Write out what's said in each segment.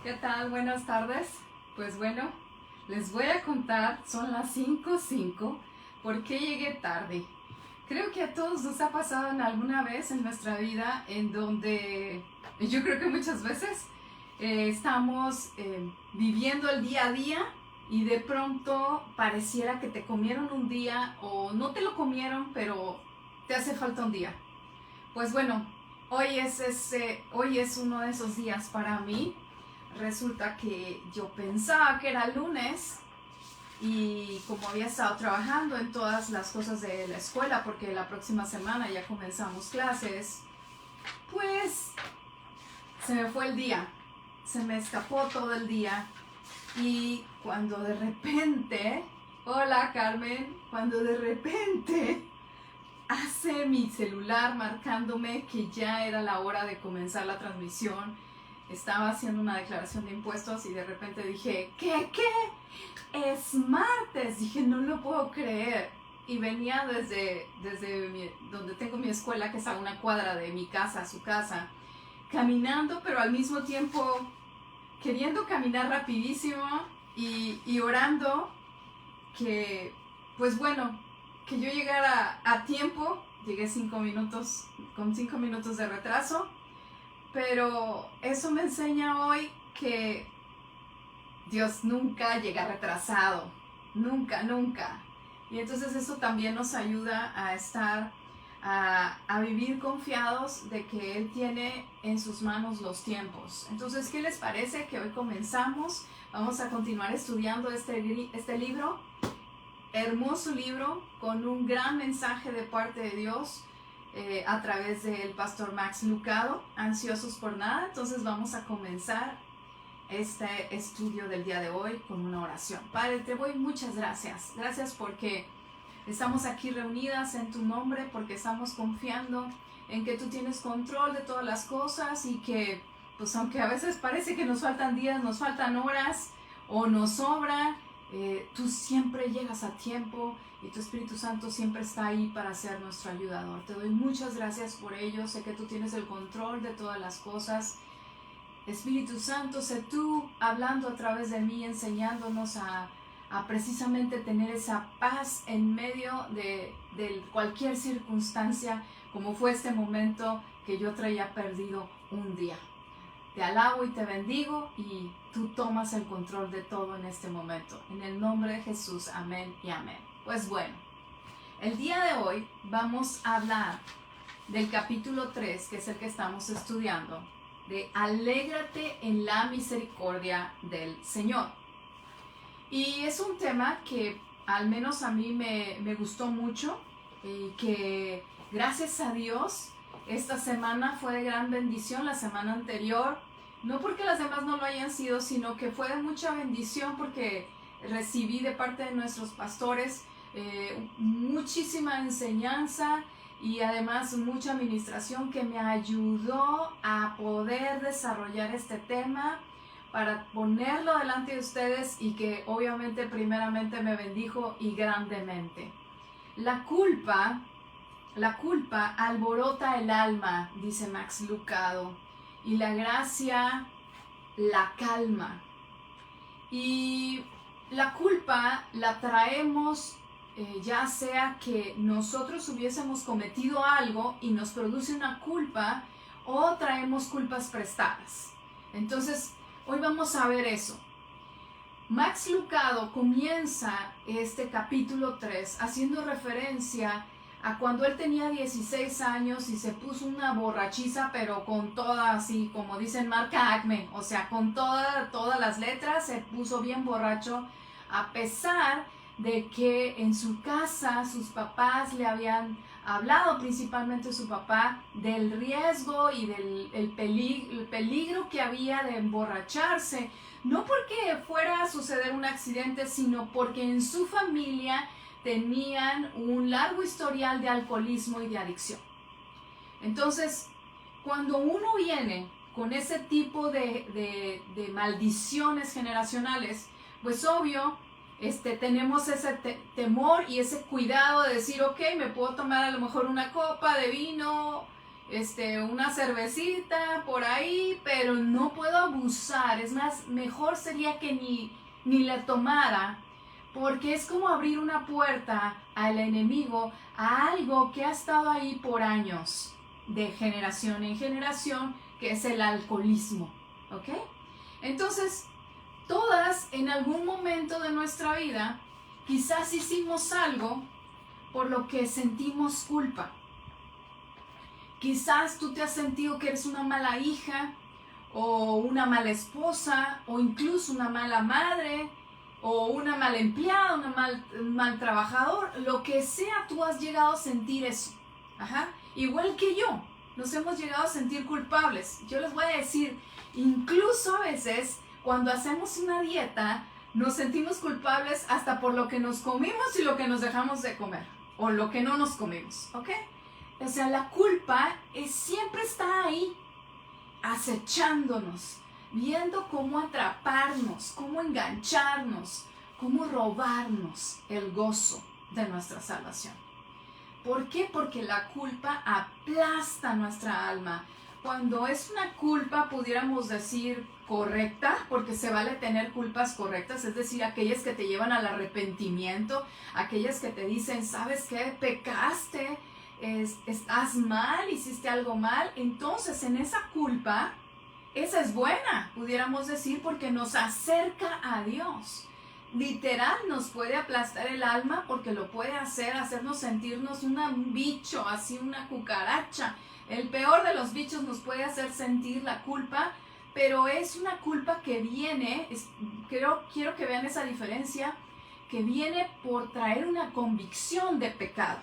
¿Qué tal? Buenas tardes. Pues bueno, les voy a contar, son las 5:05, ¿por qué llegué tarde? Creo que a todos nos ha pasado en alguna vez en nuestra vida en donde, yo creo que muchas veces, estamos viviendo el día a día y de pronto pareciera que te comieron un día o no te lo comieron, pero te hace falta un día. Pues bueno, hoy es uno de esos días para mí. Resulta que yo pensaba que era lunes y como había estado trabajando en todas las cosas de la escuela, porque la próxima semana ya comenzamos clases, pues se me fue el día, se me escapó todo el día. Y cuando de repente, hola Carmen, cuando de repente hace mi celular marcándome que ya era la hora de comenzar la transmisión, estaba haciendo una declaración de impuestos y de repente dije, ¿qué? Es martes. Dije, no lo puedo creer. Y venía desde donde tengo mi escuela, que es a una cuadra de mi casa, a su casa, caminando, pero al mismo tiempo queriendo caminar rapidísimo y orando que, pues bueno, que yo llegara a tiempo. Llegué 5 minutos, con 5 minutos de retraso, pero eso me enseña hoy que Dios nunca llega retrasado, nunca, nunca. Y entonces eso también nos ayuda a estar, a vivir confiados de que Él tiene en sus manos los tiempos. Entonces, ¿qué les parece que hoy comenzamos? Vamos a continuar estudiando este libro, hermoso libro, con un gran mensaje de parte de Dios a través del pastor Max Lucado, Ansiosos por Nada. Entonces vamos a comenzar este estudio del día de hoy con una oración. Padre, te doy muchas gracias. Gracias porque estamos aquí reunidas en tu nombre, porque estamos confiando en que tú tienes control de todas las cosas y que, pues aunque a veces parece que nos faltan días, nos faltan horas o nos sobra, tú siempre llegas a tiempo y tu Espíritu Santo siempre está ahí para ser nuestro ayudador. Te doy muchas gracias por ello. Sé que tú tienes el control de todas las cosas. Espíritu Santo, sé tú hablando a través de mí, enseñándonos a precisamente tener esa paz en medio de cualquier circunstancia, como fue este momento que yo traía perdido un día. Te alabo y te bendigo y tú tomas el control de todo en este momento. En el nombre de Jesús, amén y amén. Pues bueno, el día de hoy vamos a hablar del capítulo 3, que es el que estamos estudiando, de alégrate en la misericordia del Señor. Y es un tema que al menos a mí me gustó mucho y que gracias a Dios esta semana fue de gran bendición. La semana anterior, no porque las demás no lo hayan sido, sino que fue de mucha bendición porque recibí de parte de nuestros pastores muchísima enseñanza y además mucha administración que me ayudó a poder desarrollar este tema para ponerlo delante de ustedes y que obviamente primeramente me bendijo y grandemente. La culpa alborota el alma, dice Max Lucado, y la gracia la calma. Y la culpa la traemos ya sea que nosotros hubiésemos cometido algo y nos produce una culpa, o traemos culpas prestadas. Entonces, hoy vamos a ver eso. Max Lucado comienza este capítulo 3 haciendo referencia a cuando él tenía 16 años y se puso una borrachiza, pero con toda, así como dicen, marca Acme, o sea, con todas las letras, se puso bien borracho, a pesar de que en su casa sus papás le habían hablado, principalmente su papá, del riesgo y del peligro que había de emborracharse, no porque fuera a suceder un accidente, sino porque en su familia tenían un largo historial de alcoholismo y de adicción. Entonces, cuando uno viene con ese tipo de maldiciones generacionales, pues obvio, tenemos ese temor y ese cuidado de decir, ok, me puedo tomar a lo mejor una copa de vino una cervecita por ahí, pero no puedo abusar. Es más, mejor sería que ni la tomara, porque es como abrir una puerta al enemigo, a algo que ha estado ahí por años, de generación en generación, que es el alcoholismo, ¿ok? Entonces, todas en algún momento de nuestra vida, quizás hicimos algo por lo que sentimos culpa. Quizás tú te has sentido que eres una mala hija, o una mala esposa, o incluso una mala madre, o una mala empleada, un mal trabajador, lo que sea, tú has llegado a sentir eso. Ajá. Igual que yo, nos hemos llegado a sentir culpables. Yo les voy a decir, incluso a veces, cuando hacemos una dieta, nos sentimos culpables hasta por lo que nos comimos y lo que nos dejamos de comer, o lo que no nos comimos, ¿ok? O sea, la culpa siempre está ahí, acechándonos, viendo cómo atraparnos, cómo engancharnos, cómo robarnos el gozo de nuestra salvación. ¿Por qué? Porque la culpa aplasta nuestra alma. Cuando es una culpa, pudiéramos decir, correcta, porque se vale tener culpas correctas, es decir, aquellas que te llevan al arrepentimiento, aquellas que te dicen, ¿sabes qué? Pecaste, estás mal, hiciste algo mal. Entonces, en esa culpa, esa es buena, pudiéramos decir, porque nos acerca a Dios. Literal, nos puede aplastar el alma porque lo puede hacernos sentirnos un bicho, así una cucaracha. El peor de los bichos nos puede hacer sentir la culpa, pero es una culpa que viene, quiero que vean esa diferencia, que viene por traer una convicción de pecado.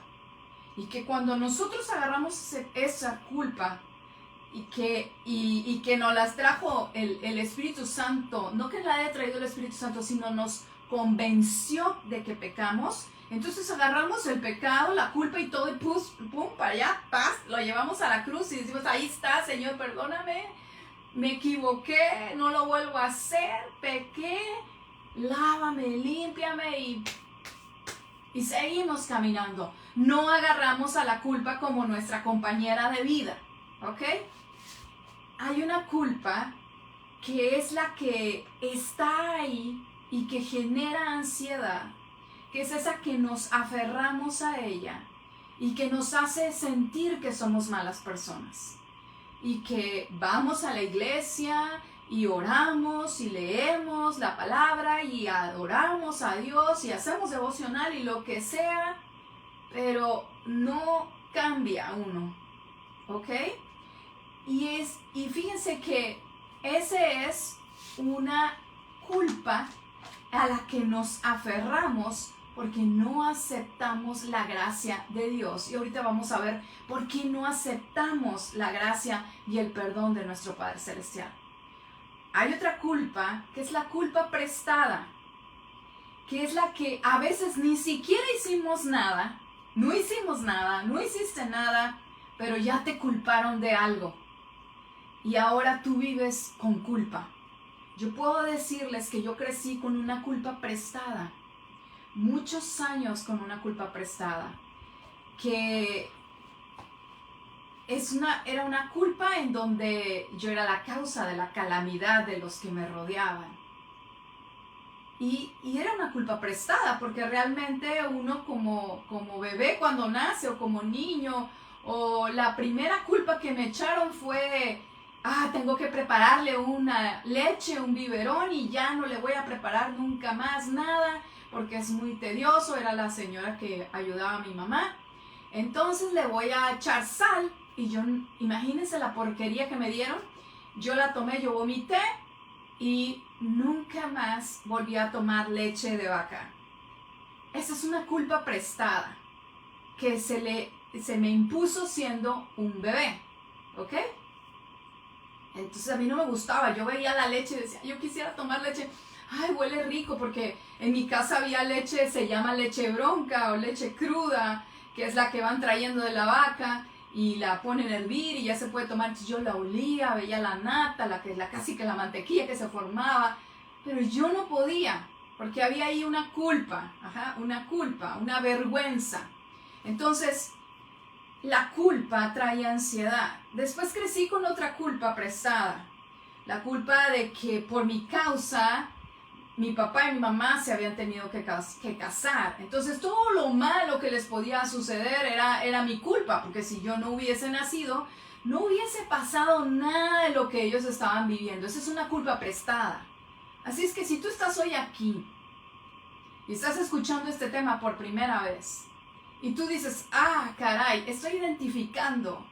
Y que cuando nosotros agarramos esa culpa y que nos las trajo el Espíritu Santo, no que la haya traído el Espíritu Santo, sino nos convenció de que pecamos, entonces agarramos el pecado, la culpa y todo y pum, para allá, paz, lo llevamos a la cruz y decimos, ahí está, Señor, perdóname, me equivoqué, no lo vuelvo a hacer, pequé, lávame, límpiame y seguimos caminando. No agarramos a la culpa como nuestra compañera de vida, ¿ok? Hay una culpa que es la que está ahí y que genera ansiedad, que es esa que nos aferramos a ella y que nos hace sentir que somos malas personas. Y que vamos a la iglesia y oramos y leemos la palabra y adoramos a Dios y hacemos devocional y lo que sea, pero no cambia uno, ¿ok? Y fíjense que ese es una culpa a la que nos aferramos porque no aceptamos la gracia de Dios. Y ahorita vamos a ver por qué no aceptamos la gracia y el perdón de nuestro Padre Celestial. Hay otra culpa, que es la culpa prestada, que es la que a veces ni siquiera hicimos nada, no hiciste nada, pero ya te culparon de algo. Y ahora tú vives con culpa. Yo puedo decirles que yo crecí con una culpa prestada, muchos años con una culpa prestada, que era una culpa en donde yo era la causa de la calamidad de los que me rodeaban. Y era una culpa prestada, porque realmente uno como bebé cuando nace o como niño, o la primera culpa que me echaron fue, tengo que prepararle una leche, un biberón y ya no le voy a preparar nunca más nada porque es muy tedioso. Era la señora que ayudaba a mi mamá. Entonces le voy a echar sal y imagínense la porquería que me dieron. Yo la tomé, yo vomité y nunca más volví a tomar leche de vaca. Esa es una culpa prestada que se me impuso siendo un bebé, ¿ok? Entonces a mí no me gustaba, yo veía la leche y decía, yo quisiera tomar leche, huele rico, porque en mi casa había leche, se llama leche bronca o leche cruda, que es la que van trayendo de la vaca y la ponen a hervir y ya se puede tomar. Entonces yo la olía, veía la nata, casi que la mantequilla que se formaba, pero yo no podía, porque había ahí una culpa, una vergüenza. Entonces, la culpa trae ansiedad. Después crecí con otra culpa prestada. La culpa de que por mi causa mi papá y mi mamá se habían tenido que casar. Entonces todo lo malo que les podía suceder era mi culpa, porque si yo no hubiese nacido, no hubiese pasado nada de lo que ellos estaban viviendo. Esa es una culpa prestada. Así es que si tú estás hoy aquí y estás escuchando este tema por primera vez, y tú dices, caray, estoy identificando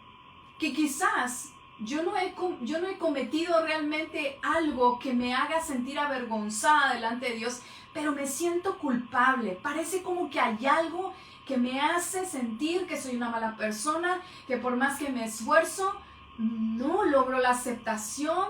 que quizás yo no he cometido realmente algo que me haga sentir avergonzada delante de Dios, pero me siento culpable. Parece como que hay algo que me hace sentir que soy una mala persona, que por más que me esfuerzo, no logro la aceptación,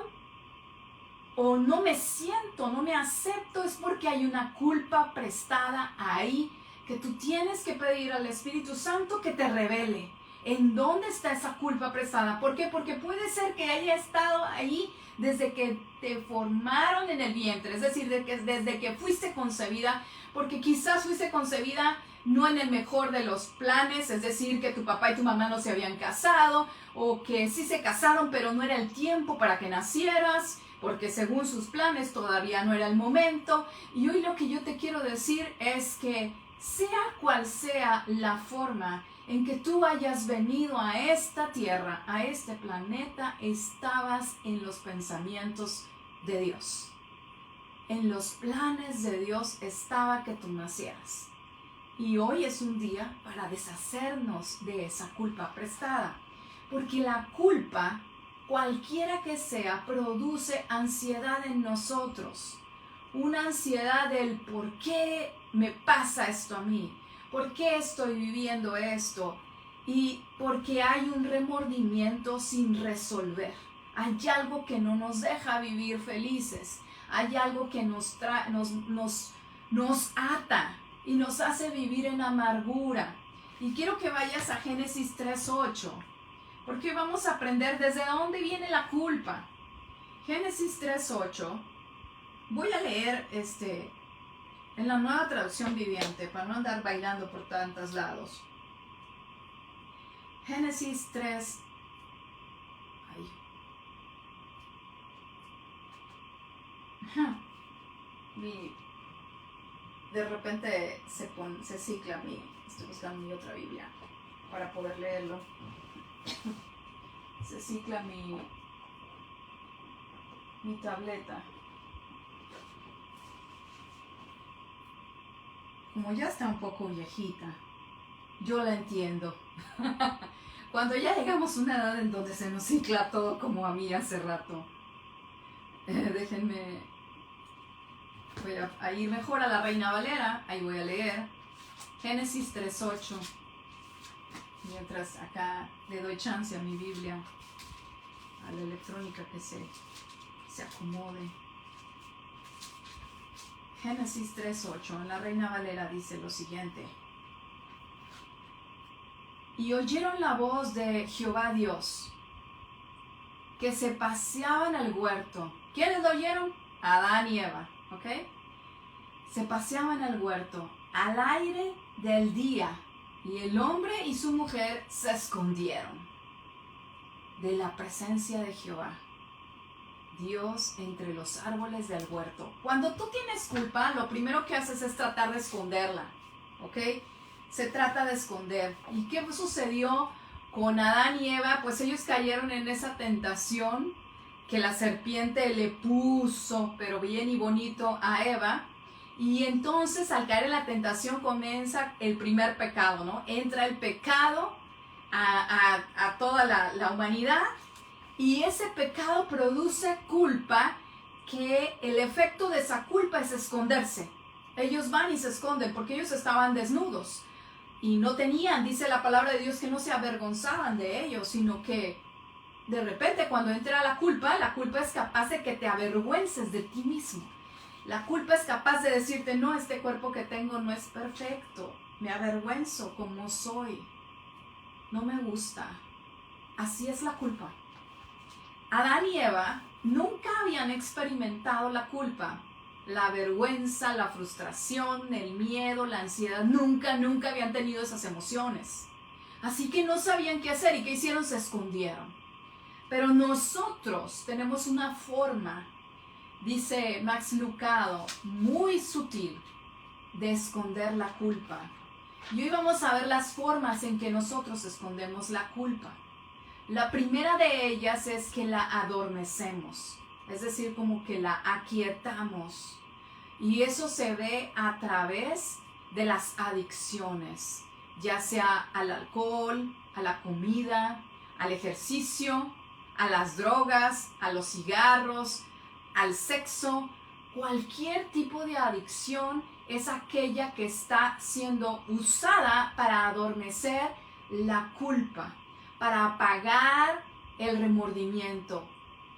o no me siento, no me acepto. Es porque hay una culpa prestada ahí que tú tienes que pedir al Espíritu Santo que te revele. ¿En dónde está esa culpa prestada? ¿Por qué? Porque puede ser que haya estado ahí desde que te formaron en el vientre, es decir, desde que fuiste concebida, porque quizás fuiste concebida no en el mejor de los planes, es decir, que tu papá y tu mamá no se habían casado, o que sí se casaron, pero no era el tiempo para que nacieras, porque según sus planes todavía no era el momento. Y hoy lo que yo te quiero decir es que sea cual sea la forma en que tú hayas venido a esta tierra, a este planeta, estabas en los pensamientos de Dios. En los planes de Dios estaba que tú nacieras. Y hoy es un día para deshacernos de esa culpa prestada. Porque la culpa, cualquiera que sea, produce ansiedad en nosotros. Una ansiedad del por qué me pasa esto a mí. ¿Por qué estoy viviendo esto? Y porque hay un remordimiento sin resolver. Hay algo que no nos deja vivir felices. Hay algo que nos ata y nos hace vivir en amargura. Y quiero que vayas a Génesis 3:8, porque vamos a aprender desde dónde viene la culpa. Génesis 3:8. Voy a leer en la Nueva Traducción Viviente, para no andar bailando por tantos lados. Génesis 3. De repente se cicla estoy buscando mi otra Biblia para poder leerlo. Se cicla mi tableta. Como ya está un poco viejita, yo la entiendo. Cuando ya llegamos a una edad en donde se nos cicla todo, como a mí hace rato. Déjenme, voy a ir mejor a la Reina Valera, ahí voy a leer Génesis 3:8. Mientras acá le doy chance a mi Biblia, a la electrónica que se acomode. Génesis 3:8, en la Reina Valera dice lo siguiente. Y oyeron la voz de Jehová Dios, que se paseaban al huerto. ¿Quiénes lo oyeron? Adán y Eva, ¿ok? Se paseaban al huerto, al aire del día, y el hombre y su mujer se escondieron de la presencia de Jehová Dios entre los árboles del huerto. Cuando tú tienes culpa, lo primero que haces es tratar de esconderla, ¿ok? Se trata de esconder. ¿Y qué sucedió con Adán y Eva? Pues ellos cayeron en esa tentación que la serpiente le puso, pero bien y bonito, a Eva. Y entonces al caer en la tentación comienza el primer pecado, ¿no? Entra el pecado a toda la humanidad. Y ese pecado produce culpa, que el efecto de esa culpa es esconderse. Ellos van y se esconden porque ellos estaban desnudos y no tenían, dice la palabra de Dios, que no se avergonzaban de ellos, sino que de repente cuando entra la culpa es capaz de que te avergüences de ti mismo. La culpa es capaz de decirte, no, este cuerpo que tengo no es perfecto, me avergüenzo como soy, no me gusta. Así es la culpa. Adán y Eva nunca habían experimentado la culpa, la vergüenza, la frustración, el miedo, la ansiedad. Nunca habían tenido esas emociones. Así que no sabían qué hacer y qué hicieron, se escondieron. Pero nosotros tenemos una forma, dice Max Lucado, muy sutil de esconder la culpa. Y hoy vamos a ver las formas en que nosotros escondemos la culpa. La primera de ellas es que la adormecemos, es decir, como que la aquietamos. Y eso se ve a través de las adicciones, ya sea al alcohol, a la comida, al ejercicio, a las drogas, a los cigarros, al sexo. Cualquier tipo de adicción es aquella que está siendo usada para adormecer la culpa, para apagar el remordimiento.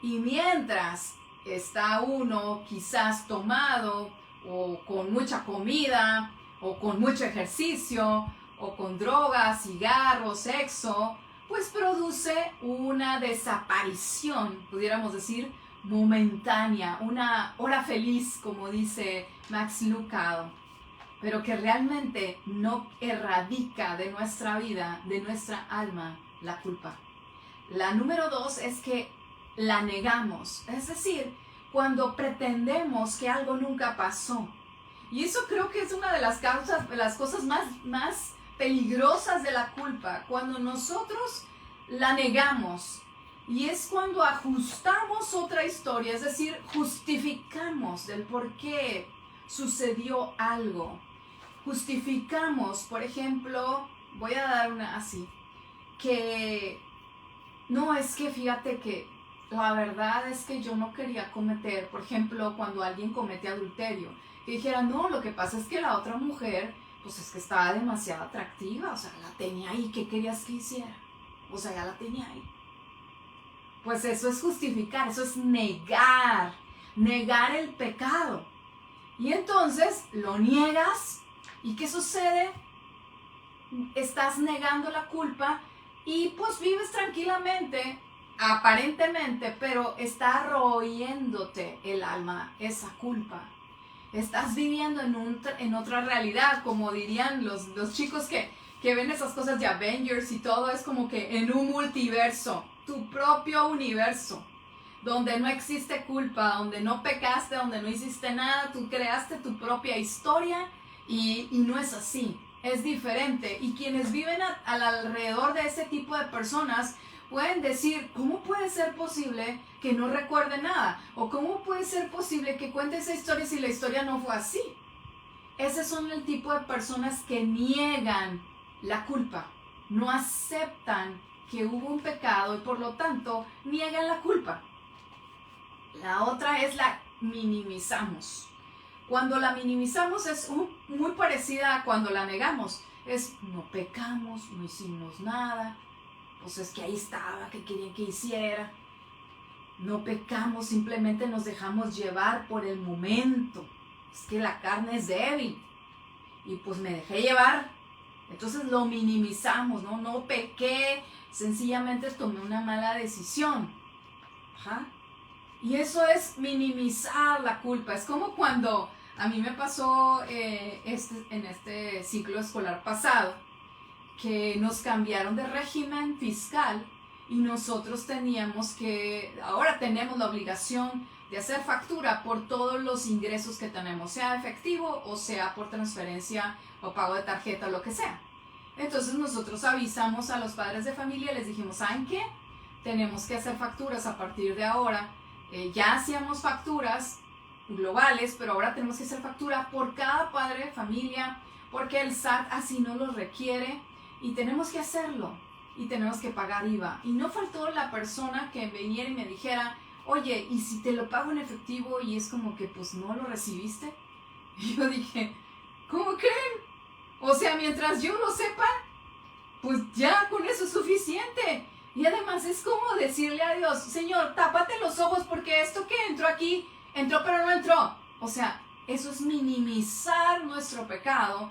Y mientras está uno quizás tomado o con mucha comida o con mucho ejercicio o con drogas, cigarros, sexo, pues produce una desaparición, pudiéramos decir, momentánea, una hora feliz, como dice Max Lucado, pero que realmente no erradica de nuestra vida, de nuestra alma, la culpa. La número 2 es que la negamos, es decir, cuando pretendemos que algo nunca pasó. Y eso creo que es una de las causas, de las cosas más peligrosas de la culpa, cuando nosotros la negamos. Y es cuando ajustamos otra historia, es decir, justificamos del por qué sucedió algo. Justificamos, por ejemplo, voy a dar una así, que no, es que fíjate que la verdad es que yo no quería cometer, por ejemplo, cuando alguien comete adulterio, que dijera, no, lo que pasa es que la otra mujer, pues es que estaba demasiado atractiva, o sea, la tenía ahí, ¿qué querías que hiciera? O sea, ya la tenía ahí. Pues eso es justificar, eso es negar el pecado. Y entonces lo niegas, ¿y qué sucede? Estás negando la culpa y pues vives tranquilamente, aparentemente, pero está royéndote el alma esa culpa. Estás viviendo en otra realidad, como dirían los chicos que ven esas cosas de Avengers y todo, es como que en un multiverso, tu propio universo, donde no existe culpa, donde no pecaste, donde no hiciste nada, tú creaste tu propia historia y no es así, es diferente. Y quienes viven al alrededor de ese tipo de personas pueden decir, ¿cómo puede ser posible que no recuerde nada? ¿O cómo puede ser posible que cuente esa historia si la historia no fue así? Esos son el tipo de personas que niegan la culpa, no aceptan que hubo un pecado y por lo tanto niegan la culpa. La otra es la minimizamos. Cuando la minimizamos es muy parecida a cuando la negamos. Es no pecamos, no hicimos nada, pues es que ahí estaba, ¿qué querían que hiciera? No pecamos, simplemente nos dejamos llevar por el momento. Es que la carne es débil y pues me dejé llevar. Entonces lo minimizamos, ¿no? No pequé, sencillamente tomé una mala decisión. Ajá. Y eso es minimizar la culpa. Es como cuando a mí me pasó en este ciclo escolar pasado, que nos cambiaron de régimen fiscal y nosotros ahora tenemos la obligación de hacer factura por todos los ingresos que tenemos, sea efectivo o sea por transferencia o pago de tarjeta o lo que sea. Entonces nosotros avisamos a los padres de familia, les dijimos, ¿saben qué? Tenemos que hacer facturas a partir de ahora. Ya hacíamos facturas globales, pero ahora tenemos que hacer factura por cada padre de familia, porque el SAT así nos lo requiere y tenemos que hacerlo y tenemos que pagar IVA. Y no faltó la persona que viniera y me dijera, oye, ¿y si te lo pago en efectivo y es como que pues no lo recibiste? Y yo dije, ¿cómo creen? O sea, mientras yo lo sepa, pues ya con eso es suficiente. Y además es como decirle a Dios, Señor, tápate los ojos porque esto que entró aquí, entró pero no entró. O sea, eso es minimizar nuestro pecado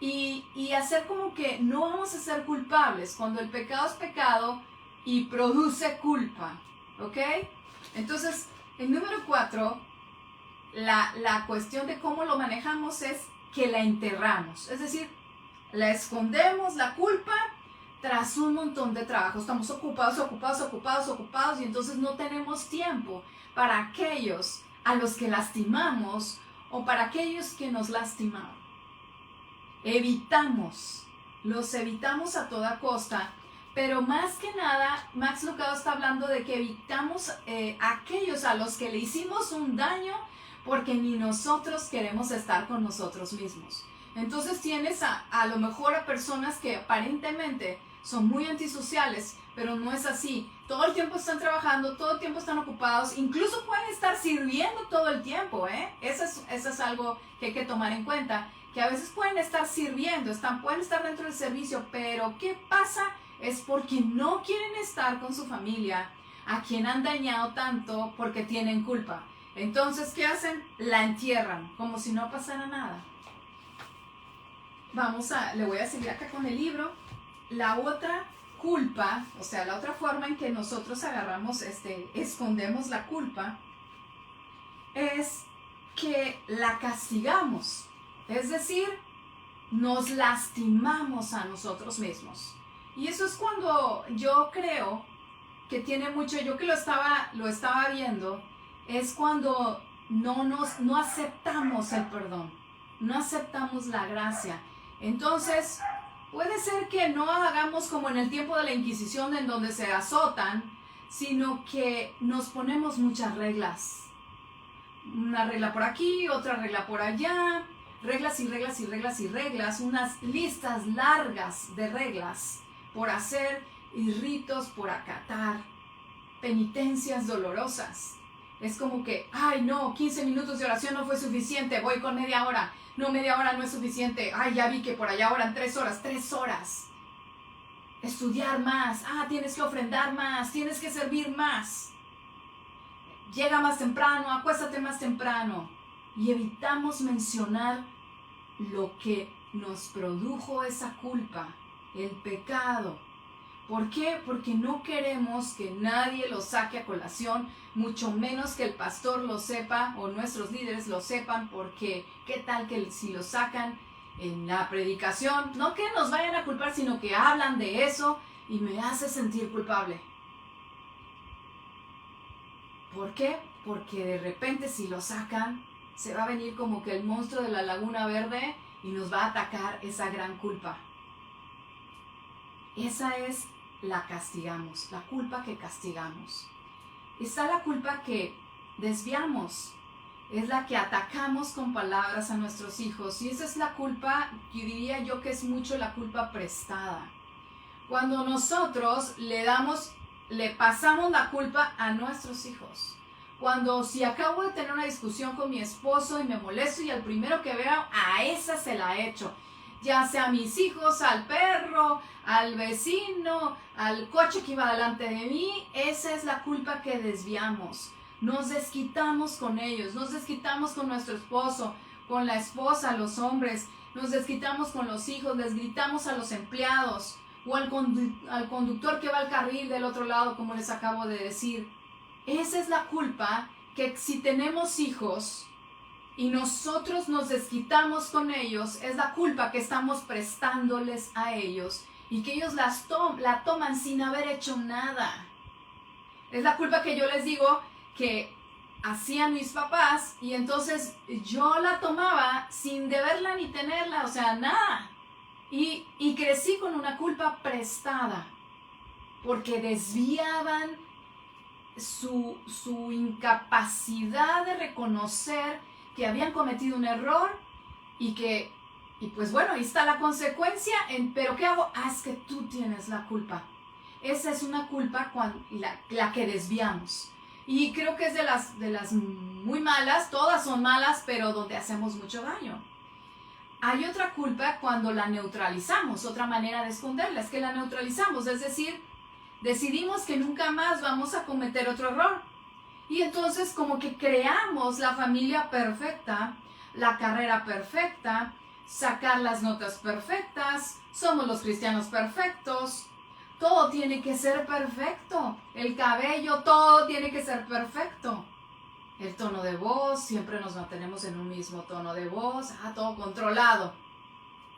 y hacer como que no vamos a ser culpables cuando el pecado es pecado y produce culpa. ¿Ok? Entonces, el número 4, la cuestión de cómo lo manejamos es que la enterramos. Es decir, la escondemos, la culpa, tras un montón de trabajo. Estamos ocupados y entonces no tenemos tiempo para aquellos a los que lastimamos o para aquellos que nos lastimaron. Los evitamos a toda costa, pero más que nada, Max Lucado está hablando de que evitamos aquellos a los que le hicimos un daño porque ni nosotros queremos estar con nosotros mismos. Entonces tienes a lo mejor a personas que aparentemente son muy antisociales, pero no es así. Todo el tiempo están trabajando, todo el tiempo están ocupados, incluso pueden estar sirviendo todo el tiempo, ¿eh? Eso es algo que hay que tomar en cuenta, que a veces pueden estar sirviendo, pueden estar dentro del servicio, pero ¿qué pasa? Es porque no quieren estar con su familia, a quien han dañado tanto porque tienen culpa. Entonces, ¿qué hacen? La entierran, como si no pasara nada. Le voy a seguir acá con el libro. La otra culpa, o sea, la otra forma en que nosotros escondemos la culpa, es que la castigamos. Es decir, nos lastimamos a nosotros mismos. Y eso es cuando yo creo que tiene mucho, yo que lo estaba viendo, es cuando no aceptamos el perdón, no aceptamos la gracia. Entonces, puede ser que no hagamos como en el tiempo de la Inquisición, en donde se azotan, sino que nos ponemos muchas reglas. Una regla por aquí, otra regla por allá, reglas y reglas y reglas y reglas, unas listas largas de reglas por hacer y ritos por acatar, penitencias dolorosas. Es como que, ay no, 15 minutos de oración no fue suficiente, voy con media hora. No, media hora no es suficiente. Ay, ya vi que por allá oran 3 horas, 3 horas. Estudiar más. Tienes que ofrendar más, tienes que servir más. Llega más temprano, acuéstate más temprano. Y evitamos mencionar lo que nos produjo esa culpa, el pecado. ¿Por qué? Porque no queremos que nadie lo saque a colación, mucho menos que el pastor lo sepa o nuestros líderes lo sepan, porque ¿qué tal que si lo sacan en la predicación? No que nos vayan a culpar, sino que hablan de eso y me hace sentir culpable. ¿Por qué? Porque de repente si lo sacan, se va a venir como que el monstruo de la Laguna Verde y nos va a atacar esa gran culpa. Esa es la castigamos, la culpa que castigamos. Está la culpa que desviamos, es la que atacamos con palabras a nuestros hijos, y esa es la culpa, yo diría yo que es mucho la culpa prestada. Cuando nosotros le pasamos la culpa a nuestros hijos. Cuando si acabo de tener una discusión con mi esposo y me molesto y al primero que veo, a esa se la echo. Ya sea a mis hijos, al perro, al vecino, al coche que iba delante de mí, esa es la culpa que desviamos. Nos desquitamos con ellos, nos desquitamos con nuestro esposo, con la esposa, los hombres, nos desquitamos con los hijos, les gritamos a los empleados o al conductor que va al carril del otro lado, como les acabo de decir. Esa es la culpa que si tenemos hijos y nosotros nos desquitamos con ellos, es la culpa que estamos prestándoles a ellos y que ellos la toman sin haber hecho nada. Es la culpa que yo les digo que hacían mis papás y entonces yo la tomaba sin deberla ni tenerla, o sea, nada. Y crecí con una culpa prestada porque desviaban su incapacidad de reconocer que habían cometido un error y pues bueno, ahí está la consecuencia, pero ¿qué hago? Es que tú tienes la culpa. Esa es una culpa la que desviamos. Y creo que es de las muy malas, todas son malas, pero donde hacemos mucho daño. Hay otra culpa cuando la neutralizamos, otra manera de esconderla es que la neutralizamos, es decir, decidimos que nunca más vamos a cometer otro error. Y entonces como que creamos la familia perfecta, la carrera perfecta, sacar las notas perfectas, somos los cristianos perfectos, todo tiene que ser perfecto, el cabello, todo tiene que ser perfecto. El tono de voz, siempre nos mantenemos en un mismo tono de voz, todo controlado,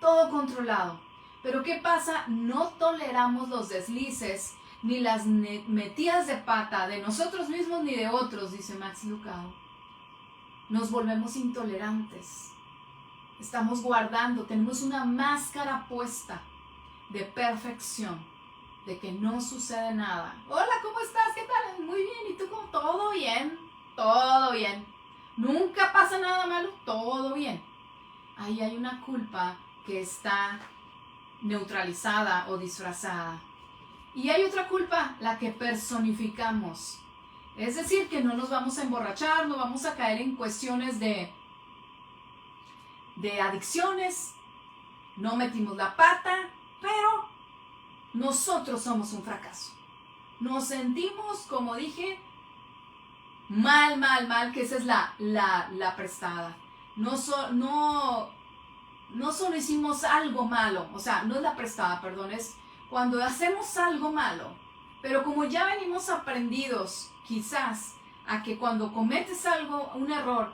todo controlado. Pero ¿qué pasa? No toleramos los deslices ni las metidas de pata de nosotros mismos ni de otros, dice Max Lucado. Nos volvemos intolerantes. Estamos guardando, tenemos una máscara puesta de perfección, de que no sucede nada. Hola, ¿cómo estás? ¿Qué tal? Muy bien. ¿Y tú cómo? Todo bien. Todo bien. Nunca pasa nada malo. Todo bien. Ahí hay una culpa que está neutralizada o disfrazada. Y hay otra culpa, la que personificamos. Es decir, que no nos vamos a emborrachar, no vamos a caer en cuestiones de adicciones, no metimos la pata, pero nosotros somos un fracaso. Nos sentimos, como dije, mal, que esa es la prestada. No solo hicimos algo malo, o sea, no es la prestada, perdón, es cuando hacemos algo malo, pero como ya venimos aprendidos, quizás, a que cuando cometes algo, un error,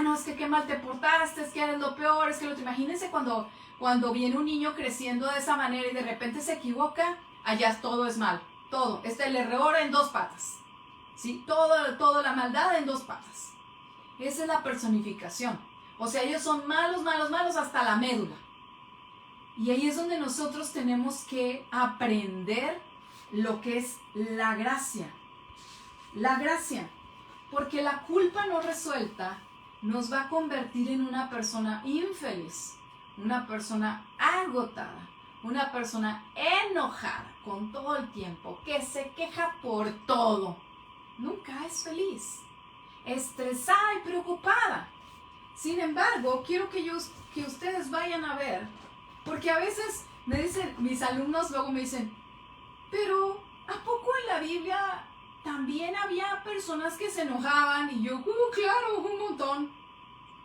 no, es que qué mal te portaste, es que eres lo peor, es que imagínense cuando viene un niño creciendo de esa manera y de repente se equivoca, allá todo es mal, todo, el error en dos patas, ¿sí? Todo la maldad en dos patas. Esa es la personificación. O sea, ellos son malos hasta la médula. Y ahí es donde nosotros tenemos que aprender lo que es la gracia. La gracia. Porque la culpa no resuelta nos va a convertir en una persona infeliz, una persona agotada, una persona enojada con todo el tiempo, que se queja por todo. Nunca es feliz, estresada y preocupada. Sin embargo, quiero que ustedes vayan a ver, porque a veces me dicen, mis alumnos luego me dicen, pero ¿a poco en la Biblia también había personas que se enojaban? Y yo, claro,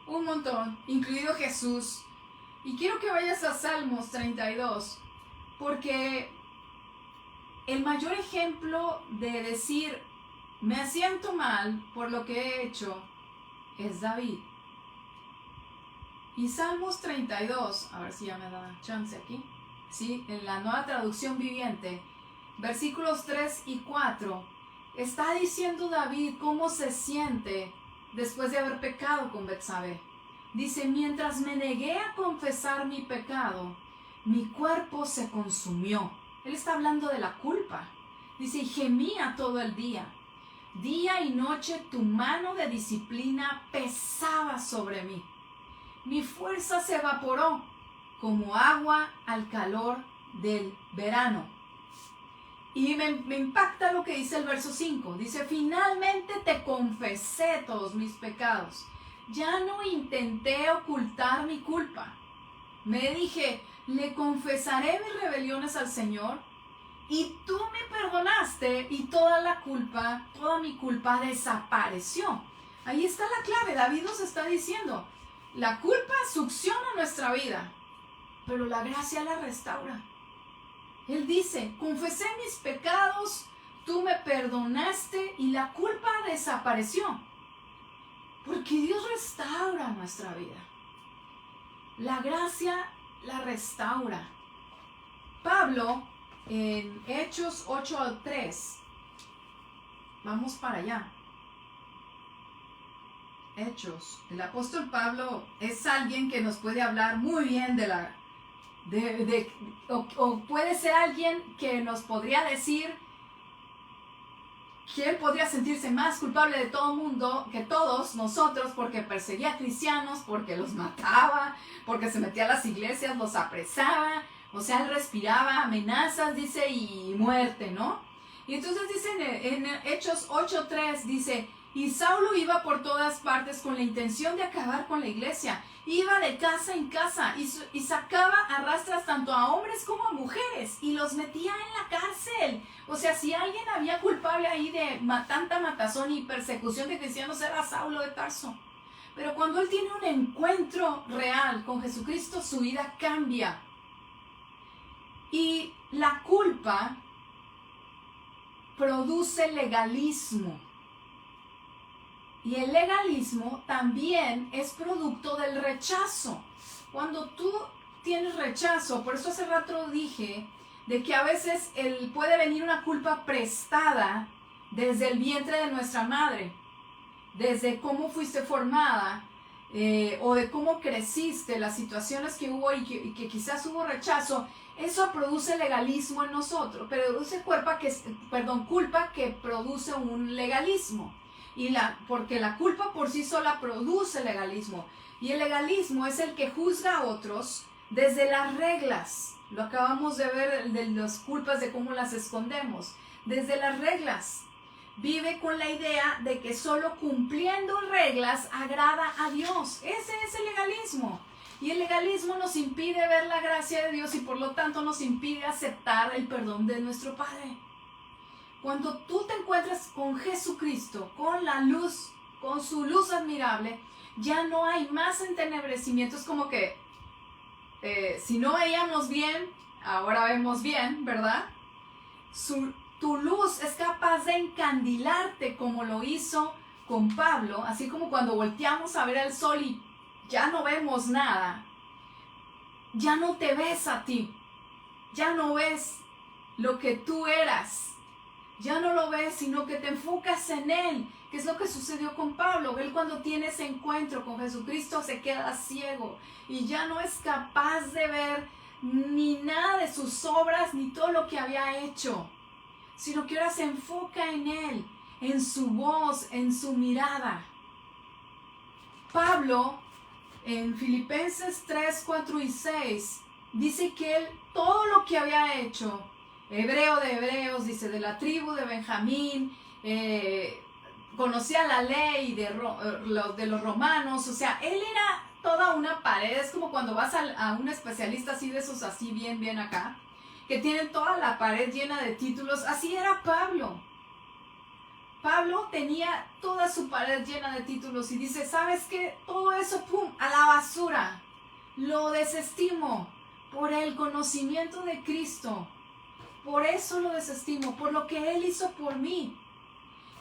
un montón, incluido Jesús. Y quiero que vayas a Salmos 32, porque el mayor ejemplo de decir, me siento mal por lo que he hecho, es David. Y Salmos 32, a ver si ya me da chance aquí, ¿sí? En la Nueva Traducción Viviente, versículos 3 y 4, está diciendo David cómo se siente después de haber pecado con Betsabé. Dice, mientras me negué a confesar mi pecado, mi cuerpo se consumió. Él está hablando de la culpa. Dice, y gemía todo el día. Día y noche tu mano de disciplina pesaba sobre mí. Mi fuerza se evaporó como agua al calor del verano. Y me impacta lo que dice el verso 5. Dice, finalmente te confesé todos mis pecados. Ya no intenté ocultar mi culpa. Me dije, le confesaré mis rebeliones al Señor y tú me perdonaste y toda mi culpa desapareció. Ahí está la clave. David nos está diciendo, la culpa succiona nuestra vida, pero la gracia la restaura. Él dice, confesé mis pecados, tú me perdonaste y la culpa desapareció. Porque Dios restaura nuestra vida. La gracia la restaura. Pablo, en Hechos 8:3, vamos para allá. Hechos. El apóstol Pablo es alguien que nos puede hablar muy bien o puede ser alguien que nos podría decir que él podría sentirse más culpable de todo el mundo que todos nosotros, porque perseguía a cristianos, porque los mataba, porque se metía a las iglesias, los apresaba, o sea, él respiraba amenazas, dice, y muerte, ¿no? Y entonces dice en Hechos 8:3, dice, y Saulo iba por todas partes con la intención de acabar con la iglesia. Iba de casa en casa y sacaba a rastras tanto a hombres como a mujeres y los metía en la cárcel. O sea, si alguien había culpable ahí de tanta matazón y persecución de cristianos era Saulo de Tarso. Pero cuando él tiene un encuentro real con Jesucristo, su vida cambia. Y la culpa produce legalismo. Y el legalismo también es producto del rechazo. Cuando tú tienes rechazo. Por eso hace rato dije de que a veces puede venir una culpa prestada desde el vientre de nuestra madre, desde cómo fuiste formada, o de cómo creciste, las situaciones que hubo y que quizás hubo rechazo. Eso produce legalismo en nosotros, produce culpa que produce un legalismo. Porque la culpa por sí sola produce legalismo. Y el legalismo es el que juzga a otros desde las reglas. Lo acabamos de ver de las culpas, de cómo las escondemos. Desde las reglas. Vive con la idea de que solo cumpliendo reglas agrada a Dios. Ese es el legalismo. Y el legalismo nos impide ver la gracia de Dios y por lo tanto nos impide aceptar el perdón de nuestro Padre. Cuando tú te encuentras con Jesucristo, con la luz, con su luz admirable, ya no hay más entenebrecimiento. Es como que si no veíamos bien, ahora vemos bien, ¿verdad? Tu luz es capaz de encandilarte como lo hizo con Pablo, así como cuando volteamos a ver el sol y ya no vemos nada, ya no te ves a ti, ya no ves lo que tú eras, ya no lo ves, sino que te enfocas en Él, que es lo que sucedió con Pablo. Él cuando tiene ese encuentro con Jesucristo se queda ciego y ya no es capaz de ver ni nada de sus obras ni todo lo que había hecho, sino que ahora se enfoca en Él, en su voz, en su mirada. Pablo, en Filipenses 3, 4 y 6, dice que él, todo lo que había hecho, hebreo de hebreos, dice, de la tribu de Benjamín, conocía la ley de los romanos, o sea, él era toda una pared. Es como cuando vas a un especialista así de esos, así bien acá, que tienen toda la pared llena de títulos. Así era Pablo. Pablo tenía toda su pared llena de títulos y dice, ¿sabes qué? Todo eso, ¡pum!, a la basura. Lo desestimo por el conocimiento de Cristo. Por eso lo desestimo, por lo que Él hizo por mí.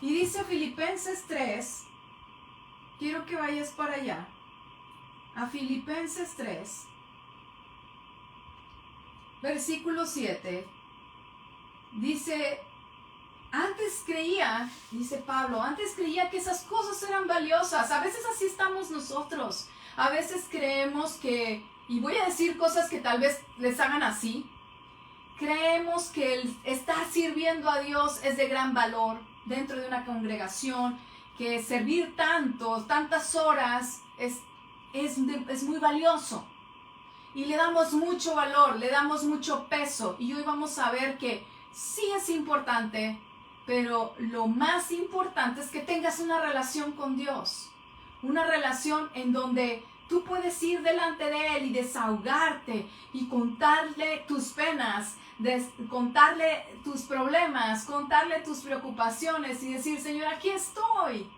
Y dice Filipenses 3, quiero que vayas para allá, a Filipenses 3, versículo 7, dice, antes creía, dice Pablo, antes creía que esas cosas eran valiosas. A veces así estamos nosotros. A veces creemos que, y voy a decir cosas que tal vez les hagan así, creemos que el estar sirviendo a Dios es de gran valor dentro de una congregación, que servir tantas horas es muy valioso. Y le damos mucho valor, le damos mucho peso. Y hoy vamos a ver que sí es importante, pero lo más importante es que tengas una relación con Dios. Una relación en donde tú puedes ir delante de Él y desahogarte y contarle tus penas, contarle tus problemas, contarle tus preocupaciones y decir, Señor, aquí estoy.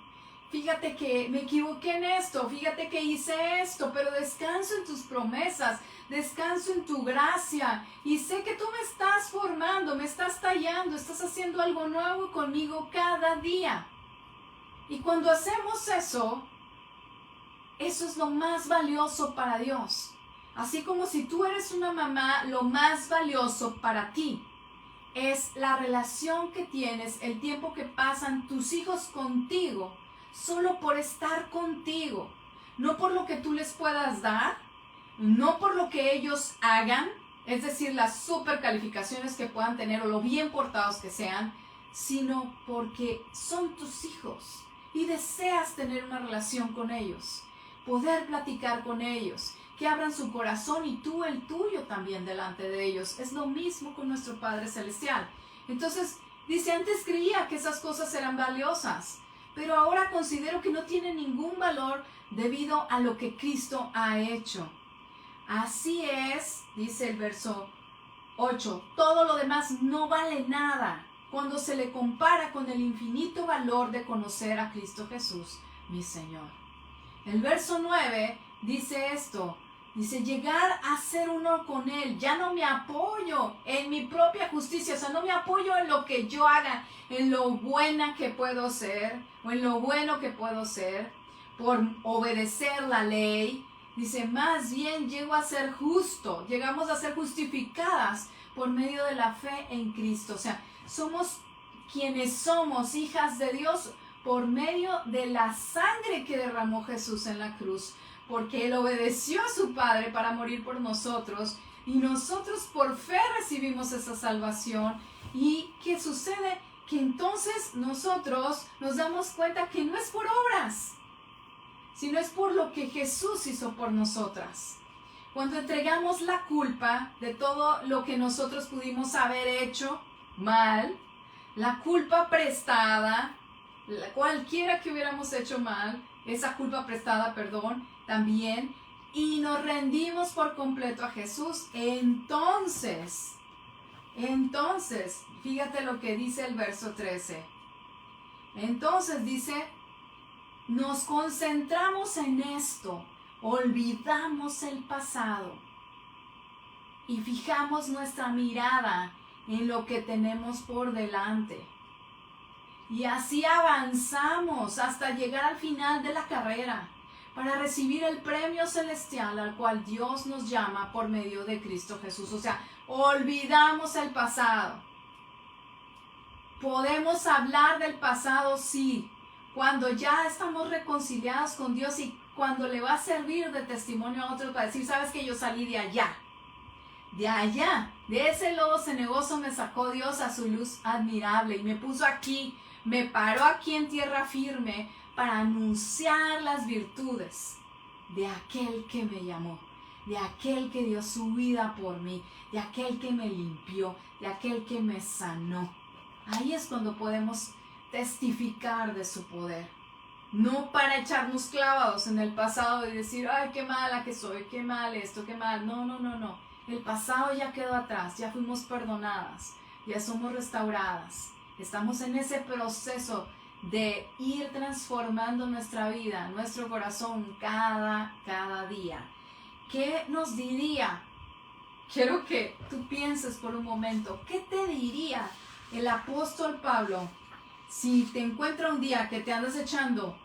Fíjate que me equivoqué en esto, fíjate que hice esto, pero descanso en tus promesas, descanso en tu gracia y sé que tú me estás formando, me estás tallando, estás haciendo algo nuevo conmigo cada día. Y cuando hacemos eso, eso es lo más valioso para Dios. Así como si tú eres una mamá, lo más valioso para ti es la relación que tienes, el tiempo que pasan tus hijos contigo, solo por estar contigo, no por lo que tú les puedas dar, no por lo que ellos hagan, es decir, las super calificaciones que puedan tener o lo bien portados que sean, sino porque son tus hijos y deseas tener una relación con ellos, poder platicar con ellos, que abran su corazón y tú el tuyo también delante de ellos. Es lo mismo con nuestro Padre Celestial. Entonces, dice, antes creía que esas cosas eran valiosas, pero ahora considero que no tienen ningún valor debido a lo que Cristo ha hecho. Así es, dice el verso 8, todo lo demás no vale nada cuando se le compara con el infinito valor de conocer a Cristo Jesús, mi Señor. El verso 9 dice esto, dice, llegar a ser uno con Él. Ya no me apoyo en mi propia justicia, o sea, no me apoyo en lo que yo haga, en lo buena que puedo ser, o en lo bueno que puedo ser, por obedecer la ley, Dice, más bien llego a ser justo, llegamos a ser justificadas por medio de la fe en Cristo. O sea, somos quienes somos hijas de Dios por medio de la sangre que derramó Jesús en la cruz, porque Él obedeció a su Padre para morir por nosotros, y nosotros por fe recibimos esa salvación. ¿Y qué sucede? Que entonces nosotros nos damos cuenta que no es por obras, sino es por lo que Jesús hizo por nosotras. Cuando entregamos la culpa de todo lo que nosotros pudimos haber hecho mal, la culpa prestada, cualquiera que hubiéramos hecho mal, esa culpa prestada, perdón, también, y nos rendimos por completo a Jesús, entonces, fíjate lo que dice el verso 13. Entonces dice, nos concentramos en esto, olvidamos el pasado y fijamos nuestra mirada en lo que tenemos por delante. Y así avanzamos hasta llegar al final de la carrera para recibir el premio celestial al cual Dios nos llama por medio de Cristo Jesús. O sea, olvidamos el pasado. Podemos hablar del pasado, sí, cuando ya estamos reconciliados con Dios y cuando le va a servir de testimonio a otros para decir, sabes que yo salí de allá, de ese lodo cenagoso me sacó Dios a su luz admirable y me puso aquí, me paró aquí en tierra firme para anunciar las virtudes de aquel que me llamó, de aquel que dio su vida por mí, de aquel que me limpió, de aquel que me sanó. Ahí es cuando podemos testificar de su poder. No para echarnos clavados en el pasado y decir, ay, qué mala que soy, qué mal esto, qué mal. No. El pasado ya quedó atrás, ya fuimos perdonadas, ya somos restauradas. Estamos en ese proceso de ir transformando nuestra vida, nuestro corazón cada día. ¿Qué nos diría? Quiero que tú pienses por un momento, ¿qué te diría el apóstol Pablo si te encuentra un día que te andas echando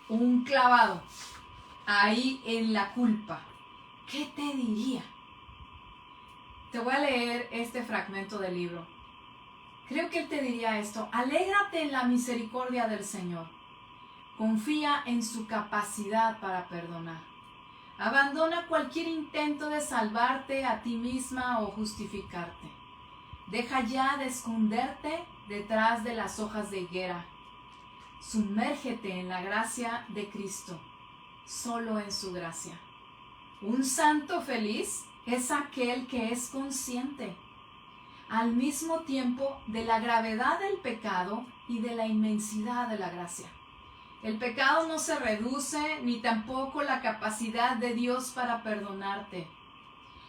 un clavado ahí en la culpa? ¿Qué te diría? Te voy a leer este fragmento del libro. Creo que él te diría esto: alégrate en la misericordia del Señor. Confía en su capacidad para perdonar. Abandona cualquier intento de salvarte a ti misma o justificarte. Deja ya de esconderte detrás de las hojas de higuera. Sumérgete en la gracia de Cristo, solo en su gracia. Un santo feliz es aquel que es consciente, al mismo tiempo, de la gravedad del pecado y de la inmensidad de la gracia. El pecado no se reduce, ni tampoco la capacidad de Dios para perdonarte.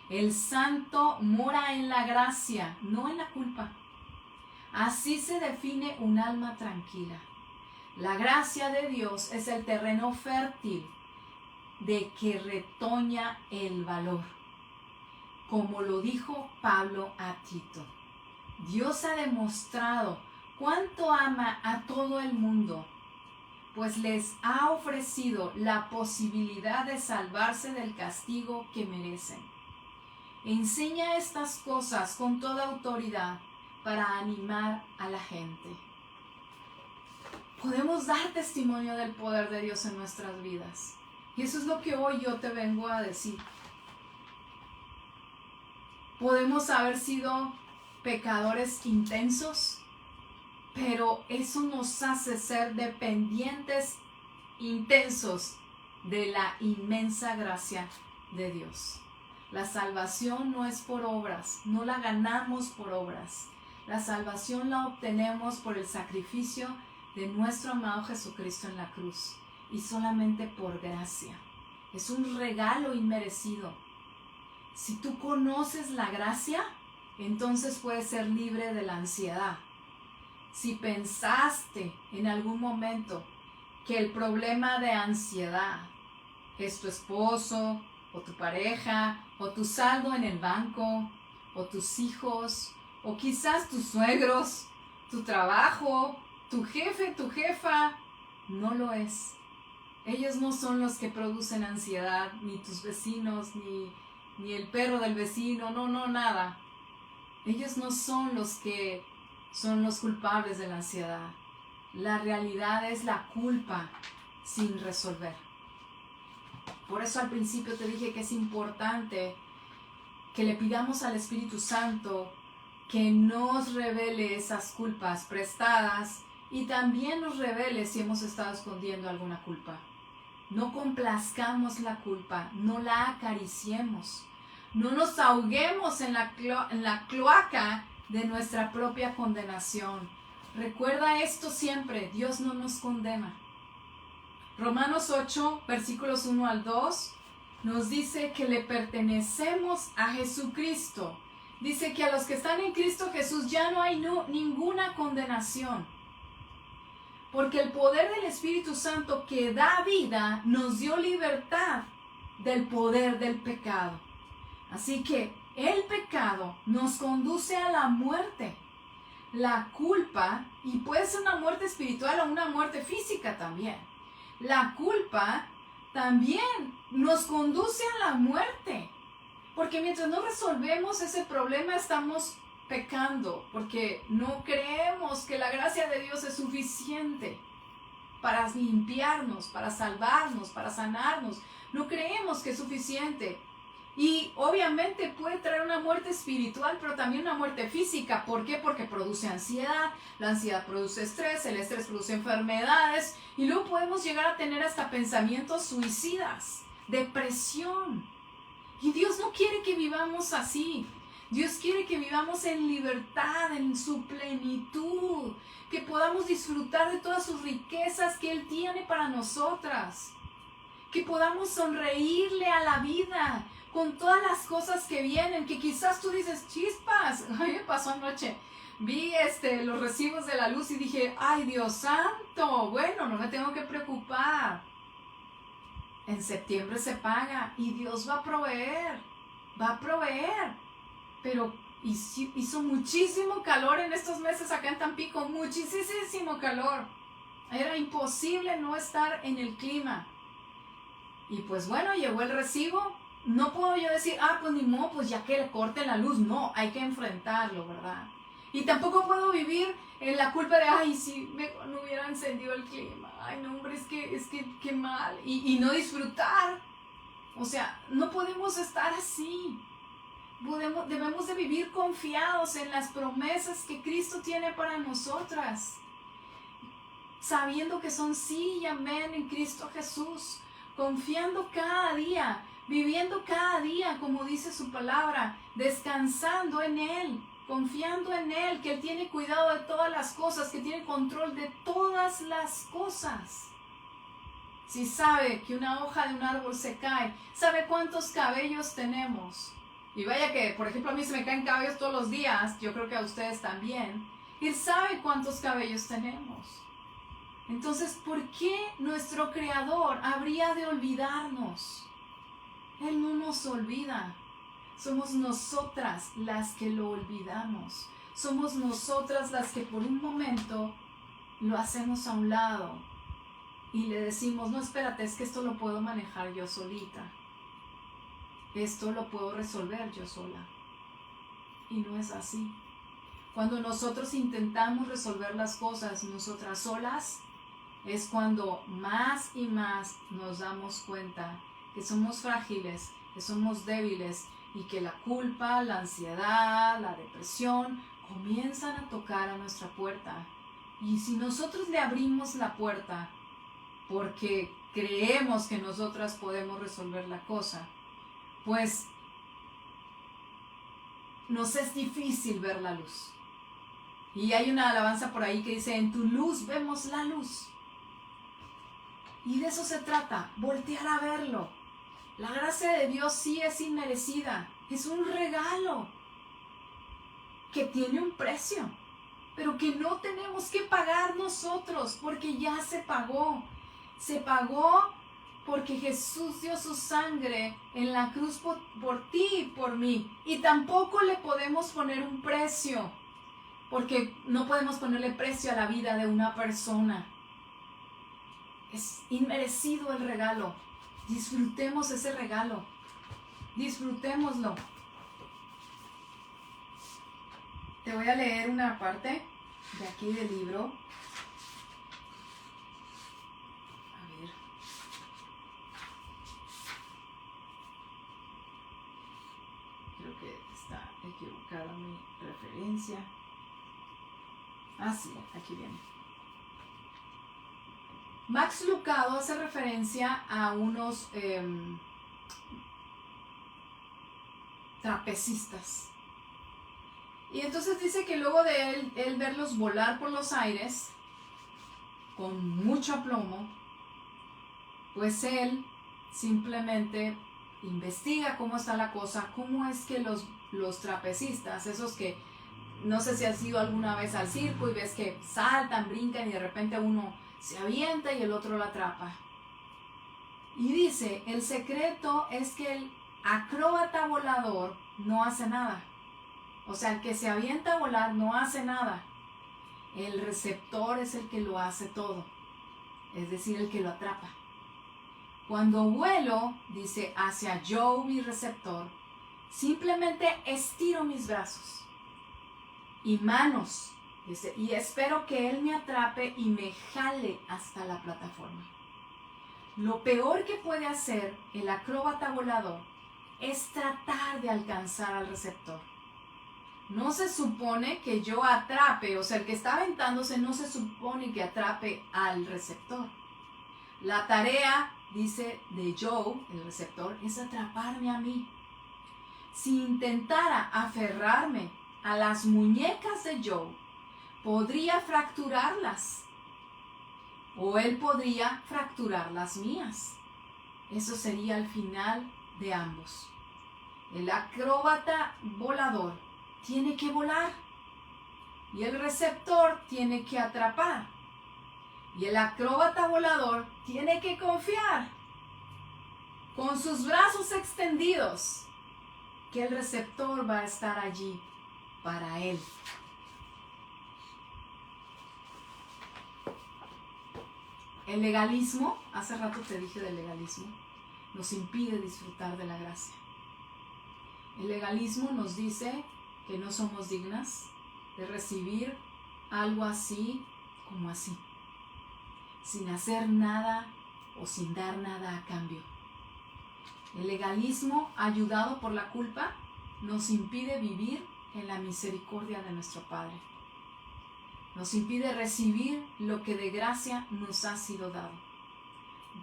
El santo mora en la gracia, no en la culpa. Así se define un alma tranquila. La gracia de Dios es el terreno fértil de que retoña el valor. Como lo dijo Pablo a Tito, Dios ha demostrado cuánto ama a todo el mundo, pues les ha ofrecido la posibilidad de salvarse del castigo que merecen. Enseña estas cosas con toda autoridad para animar a la gente. Podemos dar testimonio del poder de Dios en nuestras vidas. Y eso es lo que hoy yo te vengo a decir. Podemos haber sido pecadores intensos, pero eso nos hace ser dependientes intensos de la inmensa gracia de Dios. La salvación no es por obras, no la ganamos por obras. La salvación la obtenemos por el sacrificio de nuestro amado Jesucristo en la cruz y solamente por gracia. Es un regalo inmerecido. Si tú conoces la gracia, entonces puedes ser libre de la ansiedad. Si pensaste en algún momento que el problema de ansiedad es tu esposo o tu pareja o tu saldo en el banco o tus hijos o quizás tus suegros, tu trabajo, tu jefe, tu jefa, no lo es. Ellos no son los que producen ansiedad, ni tus vecinos, ni el perro del vecino, no, nada. Ellos no son los que son los culpables de la ansiedad. La realidad es la culpa sin resolver. Por eso al principio te dije que es importante que le pidamos al Espíritu Santo que nos revele esas culpas prestadas y también nos revele si hemos estado escondiendo alguna culpa. No complazcamos la culpa, no la acariciemos, no nos ahoguemos en la cloaca de nuestra propia condenación. Recuerda esto siempre, Dios no nos condena. Romanos 8, versículos 1 al 2, nos dice que le pertenecemos a Jesucristo. Dice que a los que están en Cristo Jesús ya no hay ninguna condenación. Porque el poder del Espíritu Santo que da vida nos dio libertad del poder del pecado. Así que el pecado nos conduce a la muerte. La culpa, y puede ser una muerte espiritual o una muerte física también. La culpa también nos conduce a la muerte. Porque mientras no resolvemos ese problema estamos pecando, porque no creemos que la gracia de Dios es suficiente para limpiarnos, para salvarnos, para sanarnos. No creemos que es suficiente. Y obviamente puede traer una muerte espiritual, pero también una muerte física. ¿Por qué? Porque produce ansiedad, la ansiedad produce estrés, el estrés produce enfermedades, y luego podemos llegar a tener hasta pensamientos suicidas, depresión. Y Dios no quiere que vivamos así. Dios quiere que vivamos en libertad, en su plenitud, que podamos disfrutar de todas sus riquezas que Él tiene para nosotras, que podamos sonreírle a la vida con todas las cosas que vienen, que quizás tú dices, chispas. A mí me pasó anoche, vi los recibos de la luz y dije, ay Dios santo, bueno, no me tengo que preocupar. En septiembre se paga y Dios va a proveer, pero hizo muchísimo calor en estos meses acá en Tampico, muchísimo calor. Era imposible no estar en el clima. Y pues bueno, llegó el recibo. No puedo yo decir, pues ni modo, pues ya que le corten la luz. No, hay que enfrentarlo, ¿verdad? Y tampoco puedo vivir en la culpa de, ay, si no hubiera encendido el clima. Ay, no, hombre, es que qué mal. Y no disfrutar. O sea, no podemos estar así. Debemos de vivir confiados en las promesas que Cristo tiene para nosotras. Sabiendo que son sí y amén en Cristo Jesús. Confiando cada día. Viviendo cada día, como dice su palabra, descansando en Él, confiando en Él, que Él tiene cuidado de todas las cosas, que tiene control de todas las cosas. Si sabe que una hoja de un árbol se cae, sabe cuántos cabellos tenemos. Y vaya que, por ejemplo, a mí se me caen cabellos todos los días, yo creo que a ustedes también. Él sabe cuántos cabellos tenemos. Entonces, ¿por qué nuestro Creador habría de olvidarnos? Él no nos olvida. Somos nosotras las que lo olvidamos. Somos nosotras las que por un momento lo hacemos a un lado y le decimos, no, espérate, es que esto lo puedo manejar yo solita. Esto lo puedo resolver yo sola. Y no es así. Cuando nosotros intentamos resolver las cosas nosotras solas, es cuando más y más nos damos cuenta que somos frágiles, que somos débiles y que la culpa, la ansiedad, la depresión comienzan a tocar a nuestra puerta. Y si nosotros le abrimos la puerta porque creemos que nosotras podemos resolver la cosa, pues nos es difícil ver la luz. Y hay una alabanza por ahí que dice, en tu luz vemos la luz. Y de eso se trata, voltear a verlo. La gracia de Dios sí es inmerecida, es un regalo que tiene un precio, pero que no tenemos que pagar nosotros, porque ya se pagó. Se pagó porque Jesús dio su sangre en la cruz por ti y por mí. Y tampoco le podemos poner un precio, porque no podemos ponerle precio a la vida de una persona. Es inmerecido el regalo. Disfrutemos ese regalo. Disfrutémoslo. Te voy a leer una parte de aquí del libro. A ver. Creo que está equivocada mi referencia. Ah, sí, aquí viene. Max Lucado hace referencia a unos trapecistas. Y entonces dice que luego de él verlos volar por los aires con mucho aplomo, pues él simplemente investiga cómo está la cosa, cómo es que los trapecistas, esos que no sé si has ido alguna vez al circo y ves que saltan, brincan y de repente uno se avienta y el otro lo atrapa. Y dice, el secreto es que el acróbata volador no hace nada. O sea, el que se avienta a volar no hace nada. El receptor es el que lo hace todo. Es decir, el que lo atrapa. Cuando vuelo, dice, hacia Joe, mi receptor, simplemente estiro mis brazos y manos, dice, y espero que él me atrape y me jale hasta la plataforma. Lo peor que puede hacer el acróbata volador es tratar de alcanzar al receptor. No se supone que yo atrape, o sea, el que está aventándose no se supone que atrape al receptor. La tarea, dice, de Joe, el receptor, es atraparme a mí. Si intentara aferrarme a las muñecas de Joe, podría fracturarlas. O él podría fracturar las mías. Eso sería el final de ambos. El acróbata volador tiene que volar y el receptor tiene que atrapar. Y el acróbata volador tiene que confiar con sus brazos extendidos que el receptor va a estar allí para él. El legalismo, hace rato te dije del legalismo, nos impide disfrutar de la gracia. El legalismo nos dice que no somos dignas de recibir algo así como así, sin hacer nada o sin dar nada a cambio. El legalismo, ayudado por la culpa, nos impide vivir en la misericordia de nuestro Padre. Nos impide recibir lo que de gracia nos ha sido dado.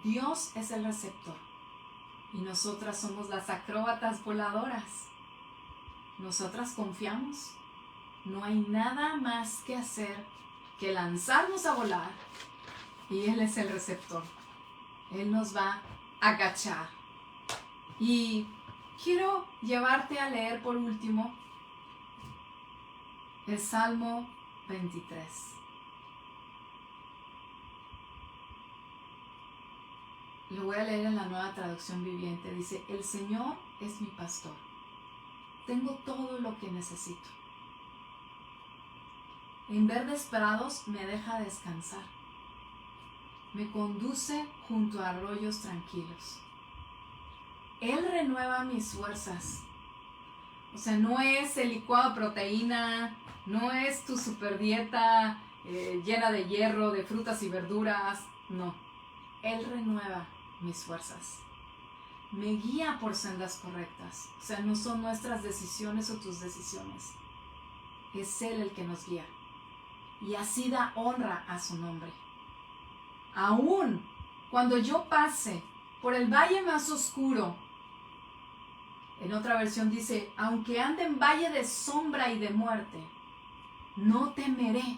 Dios es el receptor y nosotras somos las acróbatas voladoras. Nosotras confiamos. No hay nada más que hacer que lanzarnos a volar y Él es el receptor. Él nos va a agachar. Y quiero llevarte a leer por último el Salmo 23. Lo voy a leer en la Nueva Traducción Viviente. Dice, el Señor es mi pastor. Tengo todo lo que necesito. En verdes prados me deja descansar. Me conduce junto a arroyos tranquilos. Él renueva mis fuerzas. O sea, no es el licuado de proteína, no es tu super dieta llena de hierro, de frutas y verduras. No. Él renueva mis fuerzas. Me guía por sendas correctas. O sea, no son nuestras decisiones o tus decisiones. Es Él el que nos guía. Y así da honra a su nombre. Aún cuando yo pase por el valle más oscuro, en otra versión dice, aunque ande en valle de sombra y de muerte, no temeré,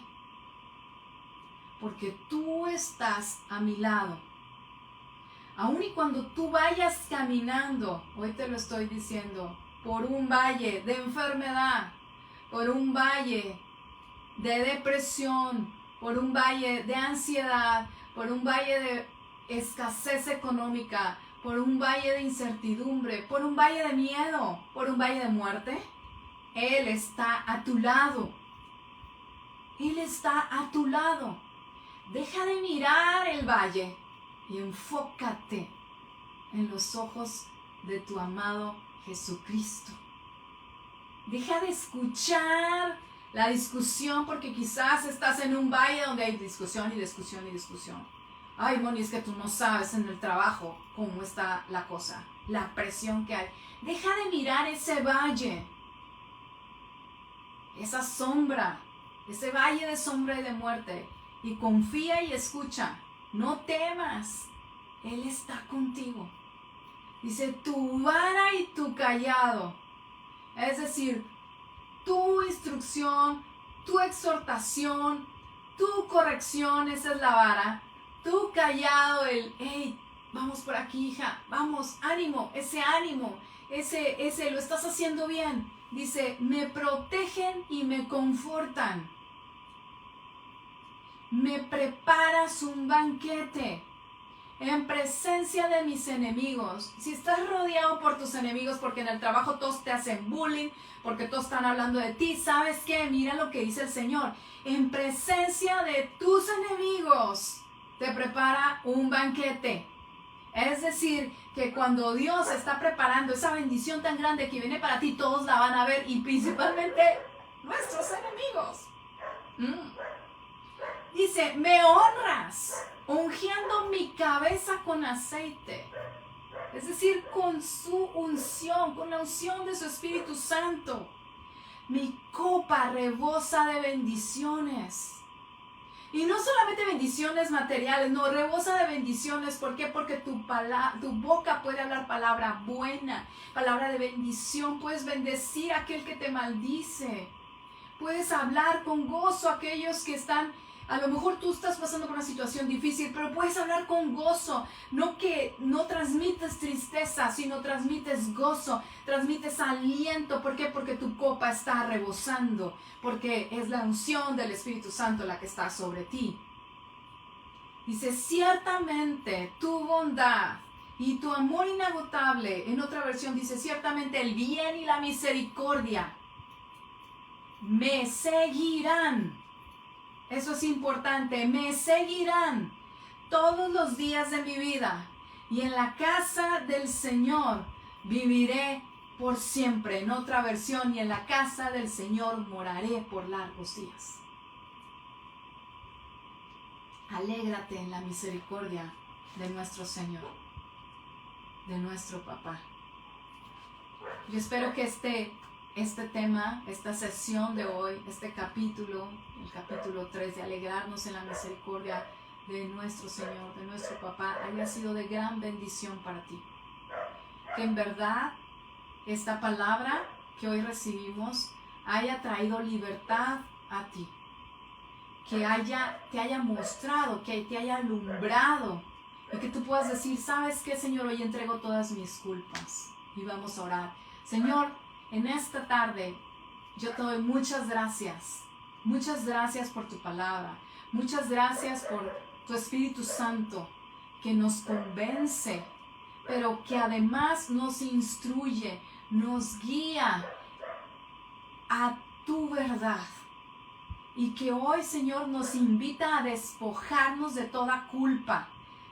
porque tú estás a mi lado. Aún y cuando tú vayas caminando, hoy te lo estoy diciendo, por un valle de enfermedad, por un valle de depresión, por un valle de ansiedad, por un valle de escasez económica, por un valle de incertidumbre, por un valle de miedo, por un valle de muerte, Él está a tu lado. Él está a tu lado. Deja de mirar el valle y enfócate en los ojos de tu amado Jesucristo. Deja de escuchar la discusión, porque quizás estás en un valle donde hay discusión y discusión y discusión. Ay, Moni, es que tú no sabes en el trabajo cómo está la cosa, la presión que hay. Deja de mirar ese valle, esa sombra, ese valle de sombra y de muerte, y confía y escucha. No temas, Él está contigo. Dice, tu vara y tu cayado, es decir, tu instrucción, tu exhortación, tu corrección, esa es la vara. Tu callado, hey, vamos por aquí, hija, vamos, ánimo, ese lo estás haciendo bien. Dice, me protegen y me confortan. Me preparas un banquete en presencia de mis enemigos. Si estás rodeado por tus enemigos, porque en el trabajo todos te hacen bullying, porque todos están hablando de ti, ¿sabes qué? Mira lo que dice el Señor. En presencia de tus enemigos te prepara un banquete. Es decir, que cuando Dios está preparando esa bendición tan grande que viene para ti, todos la van a ver, y principalmente nuestros enemigos. Dice, me honras, ungiendo mi cabeza con aceite. Es decir, con su unción, con la unción de su Espíritu Santo. Mi copa rebosa de bendiciones. Y no solamente bendiciones materiales, no, rebosa de bendiciones. ¿Por qué? Porque tu boca puede hablar palabra buena, palabra de bendición. Puedes bendecir a aquel que te maldice. Puedes hablar con gozo a aquellos que están, a lo mejor tú estás pasando por una situación difícil, pero puedes hablar con gozo. No que no transmites tristeza, sino transmites gozo, transmites aliento. ¿Por qué? Porque tu copa está rebosando, porque es la unción del Espíritu Santo la que está sobre ti. Dice, ciertamente tu bondad y tu amor inagotable. En otra versión dice, ciertamente el bien y la misericordia me seguirán. Eso es importante, me seguirán todos los días de mi vida, y en la casa del Señor viviré por siempre. En otra versión, y en la casa del Señor moraré por largos días. Alégrate en la misericordia de nuestro Señor, de nuestro Papá. Yo espero que este tema, esta sesión de hoy, este capítulo, el capítulo 3, de alegrarnos en la misericordia de nuestro Señor, de nuestro Papá, haya sido de gran bendición para ti. Que en verdad esta palabra que hoy recibimos haya traído libertad a ti. Que te haya mostrado, que te haya alumbrado, y que tú puedas decir, ¿sabes qué, Señor? Hoy entrego todas mis culpas. Y vamos a orar. Señor, en esta tarde yo te doy muchas gracias. Muchas gracias por tu palabra. Muchas gracias por tu Espíritu Santo que nos convence, pero que además nos instruye, nos guía a tu verdad. Y que hoy, Señor, nos invita a despojarnos de toda culpa.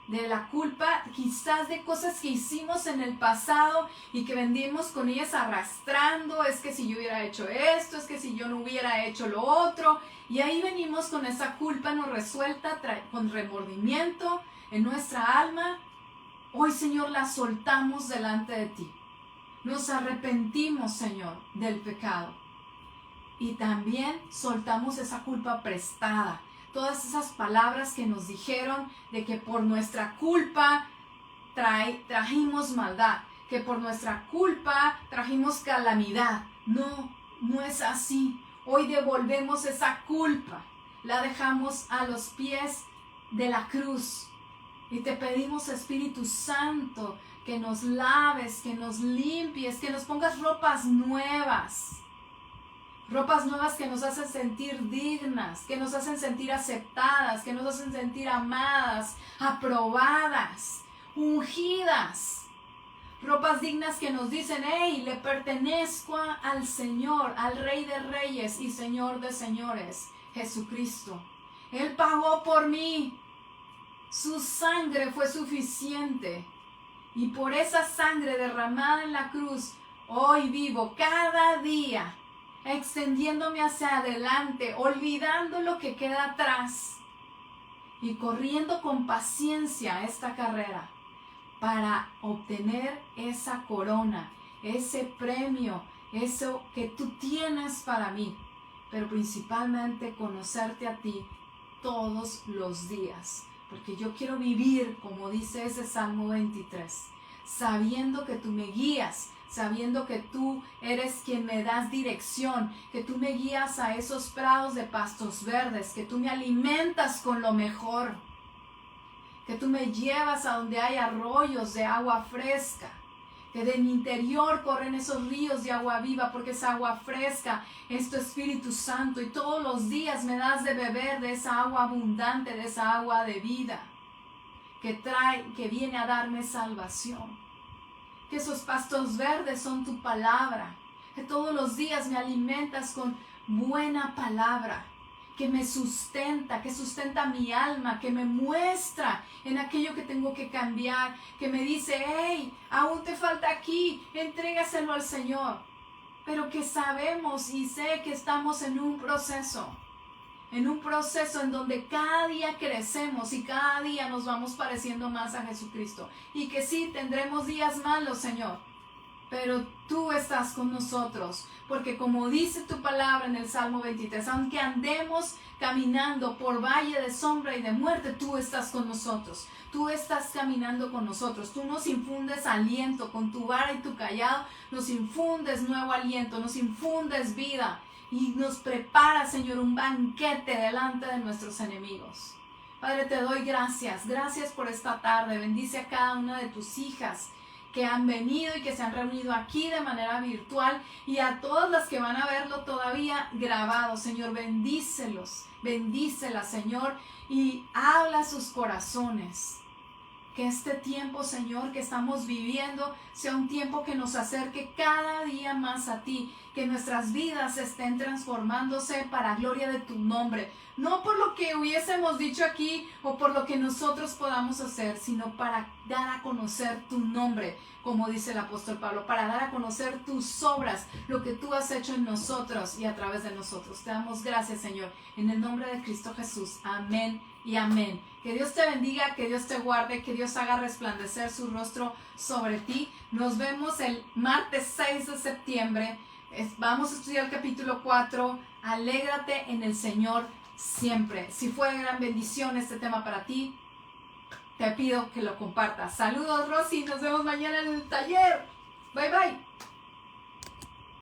De la culpa quizás de cosas que hicimos en el pasado y que venimos con ellas arrastrando. Es que si yo hubiera hecho esto, es que si yo no hubiera hecho lo otro. Y ahí venimos con esa culpa no resuelta, con remordimiento en nuestra alma. Hoy, Señor, la soltamos delante de ti. Nos arrepentimos, Señor, del pecado. Y también soltamos esa culpa prestada. Todas esas palabras que nos dijeron de que por nuestra culpa trajimos maldad, que por nuestra culpa trajimos calamidad. No es así. Hoy devolvemos esa culpa, la dejamos a los pies de la cruz y te pedimos, Espíritu Santo, que nos laves, que nos limpies, que nos pongas ropas nuevas. Ropas nuevas que nos hacen sentir dignas, que nos hacen sentir aceptadas, que nos hacen sentir amadas, aprobadas, ungidas. Ropas dignas que nos dicen, hey, le pertenezco al Señor, al Rey de Reyes y Señor de Señores, Jesucristo. Él pagó por mí. Su sangre fue suficiente. Y por esa sangre derramada en la cruz, hoy vivo cada día, extendiéndome hacia adelante, olvidando lo que queda atrás y corriendo con paciencia esta carrera para obtener esa corona, ese premio, eso que tú tienes para mí, pero principalmente conocerte a ti todos los días, porque yo quiero vivir, como dice ese Salmo 23, sabiendo que tú me guías, sabiendo que tú eres quien me das dirección, que tú me guías a esos prados de pastos verdes, que tú me alimentas con lo mejor, que tú me llevas a donde hay arroyos de agua fresca, que de mi interior corren esos ríos de agua viva, porque esa agua fresca es tu Espíritu Santo, y todos los días me das de beber de esa agua abundante, de esa agua de vida, que viene a darme salvación. Que esos pastos verdes son tu palabra, que todos los días me alimentas con buena palabra, que me sustenta, que sustenta mi alma, que me muestra en aquello que tengo que cambiar, que me dice, hey, aún te falta aquí, entrégaselo al Señor. Pero que sabemos y sé que estamos en un proceso en donde cada día crecemos y cada día nos vamos pareciendo más a Jesucristo. Y que sí, tendremos días malos, Señor, pero tú estás con nosotros, porque como dice tu palabra en el Salmo 23, aunque andemos caminando por valle de sombra y de muerte, tú estás con nosotros, tú estás caminando con nosotros, tú nos infundes aliento con tu vara y tu callado, nos infundes nuevo aliento, nos infundes vida y nos preparas, Señor, un banquete delante de nuestros enemigos. Padre, te doy gracias por esta tarde, bendice a cada una de tus hijas que han venido y que se han reunido aquí de manera virtual, y a todas las que van a verlo todavía grabado. Señor, bendícelos, bendícelas, Señor, y habla a sus corazones. Que este tiempo, Señor, que estamos viviendo sea un tiempo que nos acerque cada día más a ti, que nuestras vidas estén transformándose para gloria de tu nombre, no por lo que hubiésemos dicho aquí o por lo que nosotros podamos hacer, sino para dar a conocer tu nombre, como dice el apóstol Pablo, para dar a conocer tus obras, lo que tú has hecho en nosotros y a través de nosotros. Te damos gracias, Señor, en el nombre de Cristo Jesús. Amén y amén. Que Dios te bendiga, que Dios te guarde, que Dios haga resplandecer su rostro sobre ti. Nos vemos el martes 6 de septiembre. Vamos a estudiar el capítulo 4. Alégrate en el Señor siempre. Si fue de gran bendición este tema para ti, te pido que lo compartas. Saludos, Rosy. Nos vemos mañana en el taller. Bye, bye.